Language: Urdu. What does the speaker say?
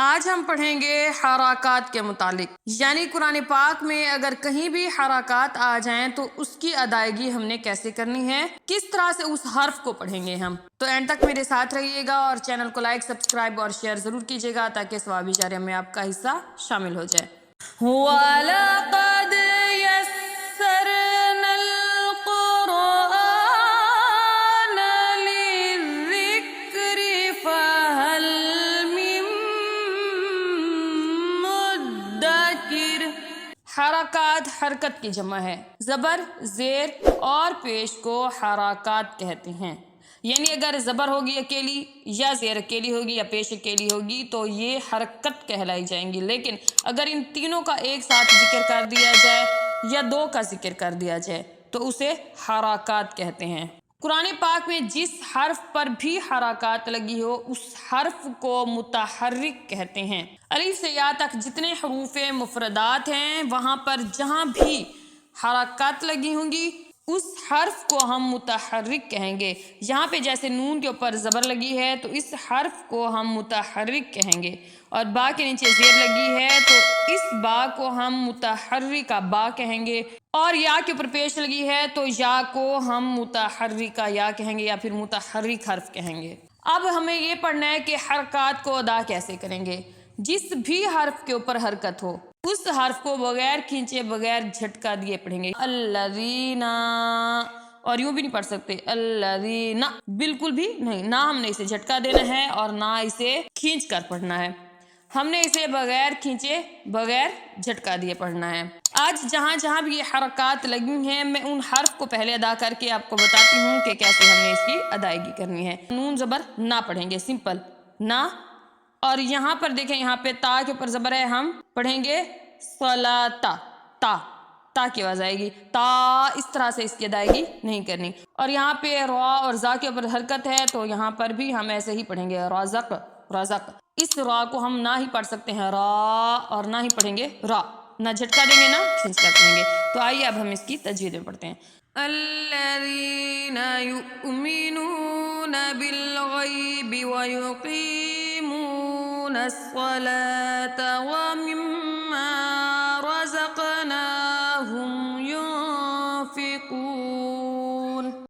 آج ہم پڑھیں گے حرکات کے متعلق، یعنی قرآن پاک میں اگر کہیں بھی حرکات آ جائیں تو اس کی ادائیگی ہم نے کیسے کرنی ہے، کس طرح سے اس حرف کو پڑھیں گے ہم۔ تو اینڈ تک میرے ساتھ رہیے گا اور چینل کو لائک، سبسکرائب اور شیئر ضرور کیجیے گا تاکہ ثوابی جاریہ میں آپ کا حصہ شامل ہو جائے۔ وَلَقَدْ يَسَّرْنَا الْقُرْآنَ لِلذِّكْرِ فَهَلْ مِن مُدَّكِرٍ۔ حرکات حرکت کی جمع ہے، زبر، زیر اور پیش کو حرکات کہتے ہیں، یعنی اگر زبر ہوگی اکیلی یا زیر اکیلی ہوگی یا پیش اکیلی ہوگی تو یہ حرکت کہلائی جائیں گی، لیکن اگر ان تینوں کا ایک ساتھ ذکر کر دیا جائے یا دو کا ذکر کر دیا جائے تو اسے حرکات کہتے ہیں۔ قرآن پاک میں جس حرف پر بھی حرکات لگی ہو اس حرف کو متحرک کہتے ہیں۔ الف سے یا تک جتنے حروف مفردات ہیں وہاں پر جہاں بھی حرکات لگی ہوں گی اس حرف کو ہم متحرک کہیں گے۔ یہاں پہ جیسے نون کے اوپر زبر لگی ہے تو اس حرف کو ہم متحرک کہیں گے، اور با کے نیچے زیر لگی ہے تو اس با کو ہم متحرکہ با کہیں گے، اور یا کے اوپر پیش لگی ہے تو یا کو ہم متحرکہ یا کہیں گے یا پھر متحرک حرف کہیں گے۔ اب ہمیں یہ پڑھنا ہے کہ حرکات کو ادا کیسے کریں گے۔ جس بھی حرف کے اوپر حرکت ہو اس حرف کو بغیر کھینچے بغیر جھٹکا دیے پڑھیں گے۔ الذین، اور یوں بھی نہیں پڑھ سکتے الذین، بالکل بھی نہیں، نہ ہم نے اسے جھٹکا دینا ہے اور نہ اسے کھینچ کر پڑھنا ہے، ہم نے اسے بغیر کھینچے بغیر جھٹکا دیے پڑھنا ہے۔ آج جہاں جہاں بھی یہ حرکات لگی ہیں میں ان حرف کو پہلے ادا کر کے آپ کو بتاتی ہوں کہ کیسے ہم نے اس کی ادائیگی کرنی ہے۔ نون زبر نہ پڑھیں گے، سمپل نہ، اور یہاں پر دیکھیں یہاں پہ تا کے اوپر زبر ہے، ہم پڑھیں گے صلاتا، تا تا کی آواز آئے گی، تا، اس طرح سے اس کی ادائیگی نہیں کرنی۔ اور یہاں پہ را اور زا کے اوپر حرکت ہے تو یہاں پر بھی ہم ایسے ہی پڑھیں گے رازق، رازق، اس را کو ہم نہ ہی پڑھ سکتے ہیں را اور نہ ہی پڑھیں گے را، نہ جھٹکا دیں گے نہ کھینچ کر پڑھیں گے۔ تو آئیے اب ہم اس کی تجوید میں پڑھتے ہیں۔ الذین یؤمنون بالغیب ویقیمون الصلاة ومما